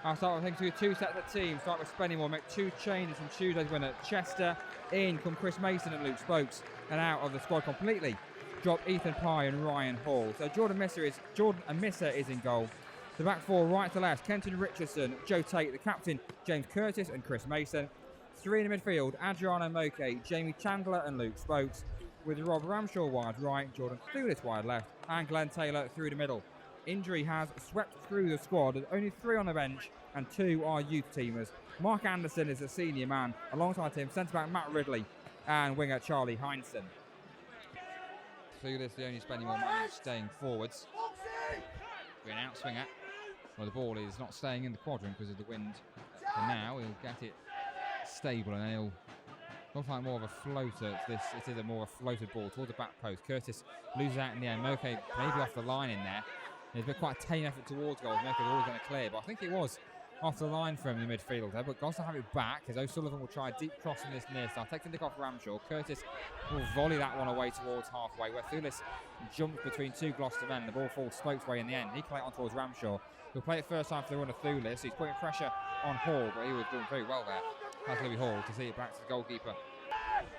I'll start with things two sets of teams. Start with Spennymoor, make two changes from Tuesday's winner. Chester, in come Chris Mason and Luke Spokes, and out of the squad completely. Drop Ethan Pye and Ryan Hall. So Jordan Amissa is in goal. The back four, right to left, Kenton Richardson, Joe Tate, the captain, James Curtis and Chris Mason. Three in the midfield, Adriano Moke, Jamie Chandler and Luke Spokes. With Rob Ramshaw wide right, Jordan Thulis wide left, and Glenn Taylor through the middle. Injury has swept through the squad. There's only 3 on the bench and 2 are youth teamers. Mark Anderson is a senior man. Alongside him, centre-back Matt Ridley and winger Charlie Heinsohn. Thulis, the only Spennymoor man staying forwards. An outswinger. Well, the ball is not staying in the quadrant because of the wind. And now he'll get it stable and then he'll look like more of a floater. It is a more floated ball towards the back post. Curtis loses out in the end. Moke maybe off the line in there. There's been quite a tame effort towards goal. Moke was always going to clear, but I think it was off the line from the midfield there. But Gloucester have it back as O'Sullivan will try a deep cross from this near side. Takes the nick off Ramshaw. Curtis will volley that one away towards halfway, where Thulis jumps between 2 Gloucester men. The ball falls Spokes' way in the end. He play it on towards Ramshaw. He'll play it first time for the run of Thulis. He's putting pressure on Hall, but he was doing very well there. That's Louis Hall to see it back to the goalkeeper.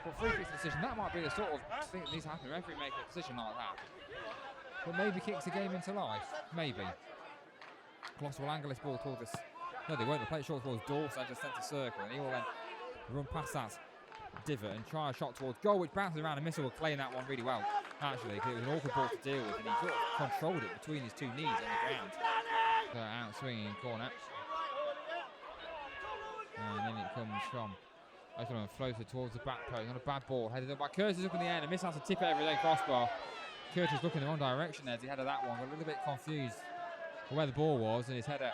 But free kick's decision, that might be the sort of thing that needs to happen. Referee make a decision like that. But maybe kicks the game into life. Maybe. Gloucester will angle this ball towards this. No, they won't. They'll play it short towards Dawson, just centre circle, and he will then run past that divot and try a shot towards goal, which bounces around, and Missile will claim that one really well, actually, because it was an awkward ball to deal with, and he sort of controlled it between his 2 knees on the ground. So out swinging corner. And then it comes from O'Sullivan, floated towards the back post. Not a bad ball, headed up by Curtis up in the end, and Miss has to tip it every day crossbar. Curtis looking in the wrong direction there as he headed that one, got a little bit confused for where the ball was, and his header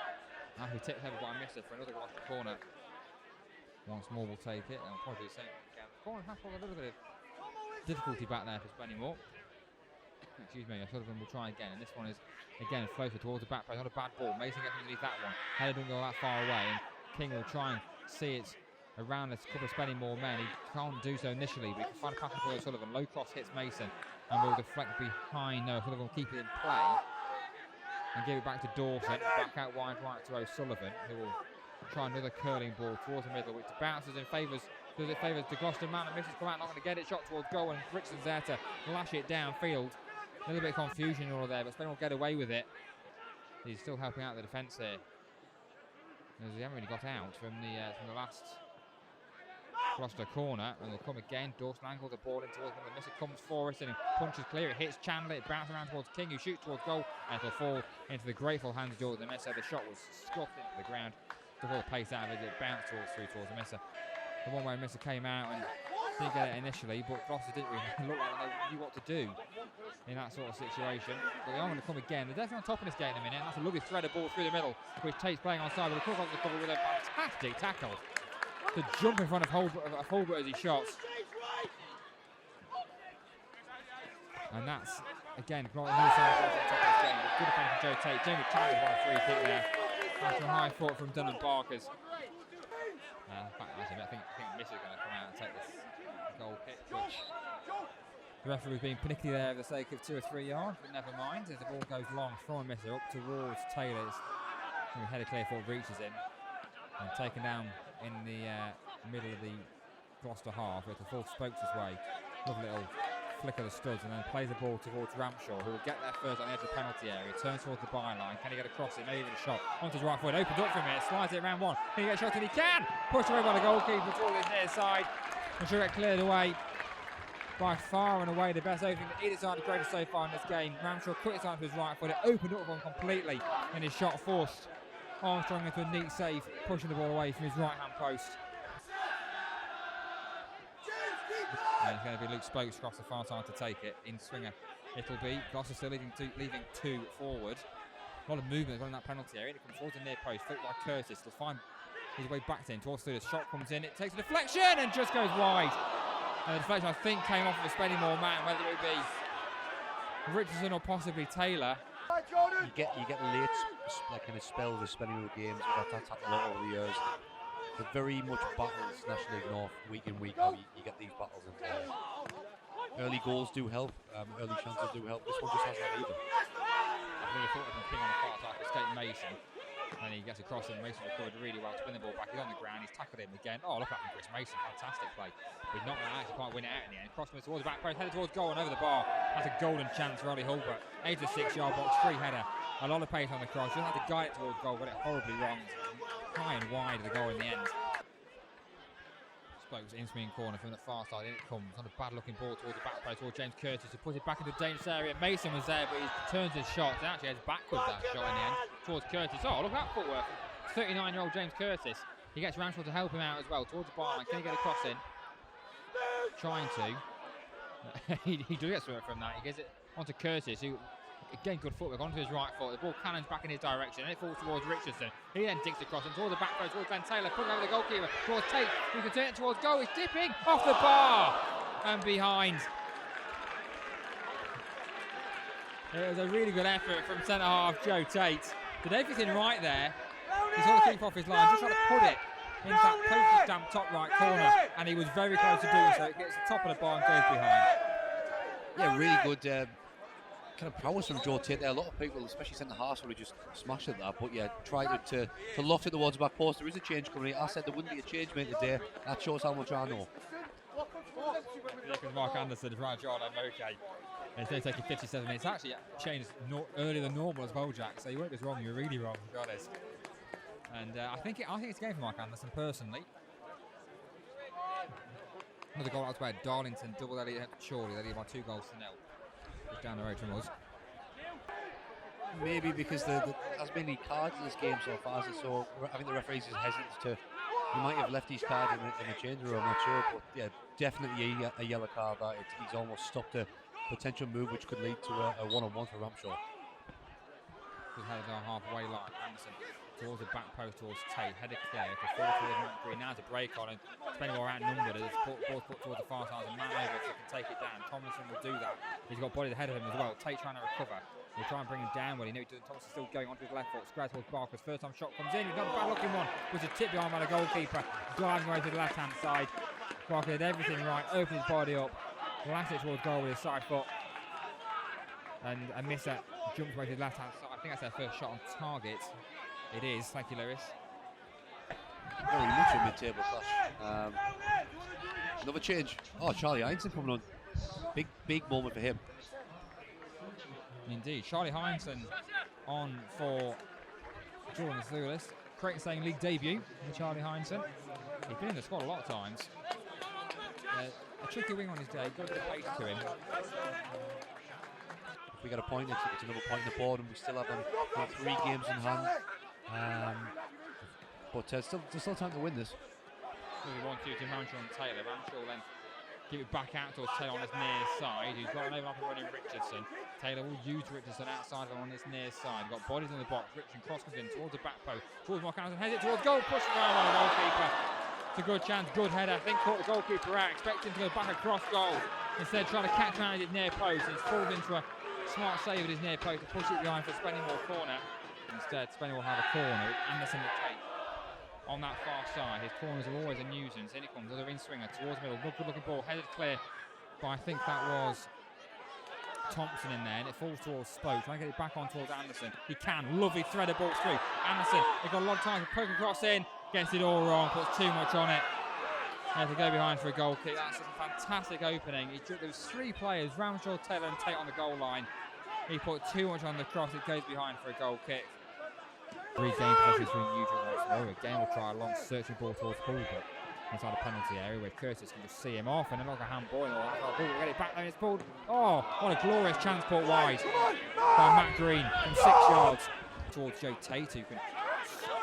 actually tipped over by Mister for another Gloucester corner. Once more will take it, and will probably do the same again. Corner has got a little bit of difficulty back there for Spennymoor. Excuse me, O'Sullivan will try again, and this one is again floated towards the back post. Not a bad ball. Mason gets underneath that one. Header doesn't go that far away, and King will try and see it around a couple of Spennymoor men. He can't do so initially, but he can find a pass for O'Sullivan. Low cross hits Mason and will deflect behind. No, O'Sullivan will keep it in play and give it back to Dawson. Back out wide right to O'Sullivan, who will try another curling ball towards the middle, which bounces and favours the Gloucester man, and misses come out, not going to get it. Shot towards goal, and Richardson's there to lash it downfield. A little bit of confusion all there, but Spennymoor will get away with it. He's still helping out the defence here, as he haven't really got out from the last Gloucester corner, and they'll come again. Dawson angles the ball in towards him. The misser comes Forrest and punches clear. It hits Chandler. It bounces around towards King, who shoots towards goal, and it'll fall into the grateful hands of Jordan the Messer. The shot was scuffed into the ground. Took all the pace out of it. It bounced towards the Messer. The one where Messer came out and didn't get it initially, but Gloucester didn't really look like they knew what to do in that sort of situation. But they are going to come again. They're definitely on top of this game in a minute. And that's a lovely threaded ball through the middle, which Tate's playing on side, but the cover with a fantastic tackle to jump in front of Holbert as he shot. And that's, again, not a new side on top of this game. Good defense from Joe Tate. Jamie Chandler's won a free kick there. After a high foot from Dunham Barkers. I think Miss is going to come out and take this goal kick, which the referee was being panicky there for the sake of 2 or 3 yards, but never mind, as the ball goes long from Misser up towards Taylor's, who header clear ball reaches him and taken down in the middle of the Gloucester half. It's a full Spokes this way. Lovely little flick of the studs, and then plays the ball towards Ramshaw, who will get there first on the edge of the penalty area. Turns towards the byline. Can he get across it? Maybe even a shot onto his right foot. Opens up from it, slides it around one. Can he get a shot? And he can! Pushed away by the goalkeeper towards his near side. I'm sure it cleared away. By far and away the best opening that either side has created so far in this game. Ramshaw cut it onto his right foot. It opened up one completely, and his shot forced Armstrong into a neat save, pushing the ball away from his right-hand post. And it's going to be Luke Spokes across the far side to take it. In swinger it'll be. Gloucester still leaving 2 forward. A lot of movement going in that penalty area. It comes towards the near post, flicked by Curtis. He'll find his way back to him towards the shot comes in. It takes a deflection and just goes wide. And the deflection, I think, came off of a Spennymoor man, whether it be Richardson or possibly Taylor. You get late kind of spells of Spennymoor games. That's happened a lot over the years. They're very much battles, National League North, week in, week out. You get these battles in there. Early goals do help, early chances do help. This one just hasn't either. I really thought of him ping on the far side to escape Mason. And he gets across and Mason recovered really well to win the ball back. He's on the ground, he's tackled him again. Oh, look at Chris Mason, fantastic play. But he's not going to actually quite win it out in the end. Crossman towards the back post, headed towards goal and over the bar. That's a golden chance for Ollie Hulbert. 8 to 6 yard box, free header. A lot of pace on the cross, just had to guide it towards goal, got it horribly wrong. High and wide of the goal in the end. Spokes in swinging corner from the far side, in it comes on a bad looking ball towards the back post towards James Curtis to put it back into the dangerous area. Mason was there, but he turns his shot and actually heads backwards that shot in the end towards Curtis. Oh, look at that footwork. 39-year-old James Curtis. He gets Ramshaw to help him out as well towards the bar line. Can he get a cross in? Trying to. he does get something from that. He gets it onto Curtis, who again good footwork onto his right foot. The ball cannons back in his direction and it falls towards Richardson. He then digs across and towards the back post towards Glenn Taylor, putting over the goalkeeper towards Tate, who can turn it towards goal. He's dipping off the bar and behind. It was a really good effort from centre half Joe Tate. Did everything right there. He saw the keeper off his line, just trying to put it into that postage stamp top right corner, and he was very close to doing so. It gets the top of the bar and goes behind. Yeah, really good kind of prowess from Joe Tate there. A lot of people, especially centre halves, would have just smashed at that, but yeah, tried to loft it towards the back post. There is a change coming in. I said there wouldn't be a change made today. That shows how much I know. Yeah, because Mark Anderson is right, John, I'm okay. And it's only taking 57 minutes. Actually, changed earlier than normal as well, Jack. So you weren't just wrong, you were really wrong, to be honest. And I think it's a game for Mark Anderson personally. Another goal outside Darlington, double Elliot Chorley. They lead by 2 goals to 0. Just down the road from us. Maybe because there has been any cards in this game so far, so I think the referees is hesitant to. He might have left his card in the change room, I'm not sure, but yeah, definitely a yellow card. That he's almost stopped a potential move which could lead to a one-on-one for Ramshaw. Good headed our halfway line. Anderson towards the back post towards Tate. Headed clear to fall towards Matt Green. Now to break on and spending more outnumbered. As ball's put towards the far side. And man over so can take it down. Tomlinson will do that. He's got body ahead of him as well. Tate trying to recover. He'll try and bring him down. Well, he knows Thompson's still going onto his left foot. Squares towards Barker's first time shot comes in. He's not a bad looking one. Which is tipped behind by the goalkeeper. Driving away to the left hand side. Barker did everything right. Opened his body up. Lashed it towards goal with his side foot. And a miss that jumps away to the left hand side. I think that's their first shot on target. It is. Thank you, Lewis. Very much a mid-table clash. Another change. Oh, Charlie Heinsohn coming on. Big moment for him. Indeed. Charlie Heinsohn on for Jordan Thulis. Correct saying league debut for Charlie Heinsohn. He's been in the squad a lot of times. A tricky wing on his day. Got a bit of pace to him. If we get a point, it's another point in the board, and we still have 3 games in hand. But there's still time to win this. We want to Ramshaw and Taylor. Ramshaw then give it back out towards Taylor on his near side. He's got an overlap and running Richardson. Taylor will use Richardson outside of him on his near side. Got bodies in the box. Richardson cross comes in towards the back post. Towards Mark Anderson. Heads it towards goal. Pushes around by the goalkeeper. It's a good chance. Good header. I think caught the goalkeeper out. Expecting to go back across goal. Instead trying to catch around his near post. He's falls into a smart save at his near post to push it behind for Spennymoor corner. Instead, Spennymoor will have a corner with Anderson at Tate on that far side. His corners are always a nuisance. In it comes, another in-swinger towards the middle. Good looking ball, headed clear by, I think that was Thompson in there, and it falls towards Spoke. Trying to get it back on towards Anderson. He can. Lovely threaded ball through. Anderson, they've got a lot of time to poke across in. Gets it all wrong, puts too much on it. Has to go behind for a goal kick. That's a fantastic opening. There was 3 players, Ramshaw, Taylor and Tate on the goal line. He put too much on the cross. It goes behind for a goal kick. Regain possession through Nugent once more. Again, we'll try a long searching ball towards Hulbert inside the penalty area where Curtis can just see him off, and then like a handball. Hulbert get it back there. It's pulled. Oh, what a glorious chance put wide by Matt Green from 6 yards towards Joe Tate, who can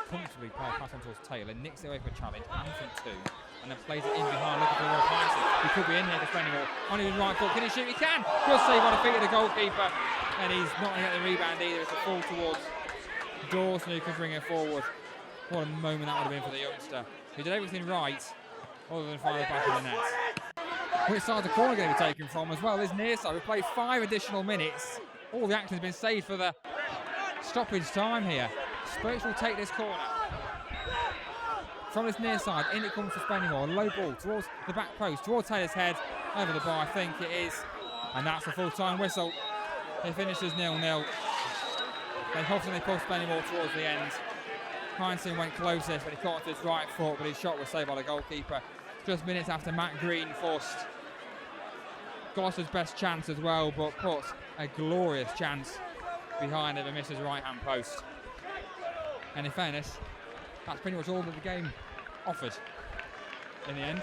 comfortably play a pass on towards Taylor. Nicks it away for a challenge and from 2, and then plays it in behind looking for Rob Heinsohn. He could be in here defending all on his right foot. Can he shoot? He can. Good save by the feet of the goalkeeper, and he's not going to get the rebound either. It's a fall towards Dawson, who can bring it forward. What a moment that would have been for the youngster. He did everything right, other than find the back of the net. Which side the corner going to be taken from as well? This near side. We played 5 additional minutes. All the action has been saved for the stoppage time here. Spurs will take this corner. From this near side, in it comes to Spennymoor. Low ball towards the back post, towards Taylor's head. Over the bar, I think it is. And that's a full-time whistle. It finishes 0-0. Then Hobson, they pull Spennymoor towards the end. Heinsohn went closest, but he caught his right foot, but his shot was saved by the goalkeeper. Just minutes after Matt Green forced Gloucester's best chance as well, but put a glorious chance behind it and misses right-hand post. And in fairness, that's pretty much all that the game offered in the end.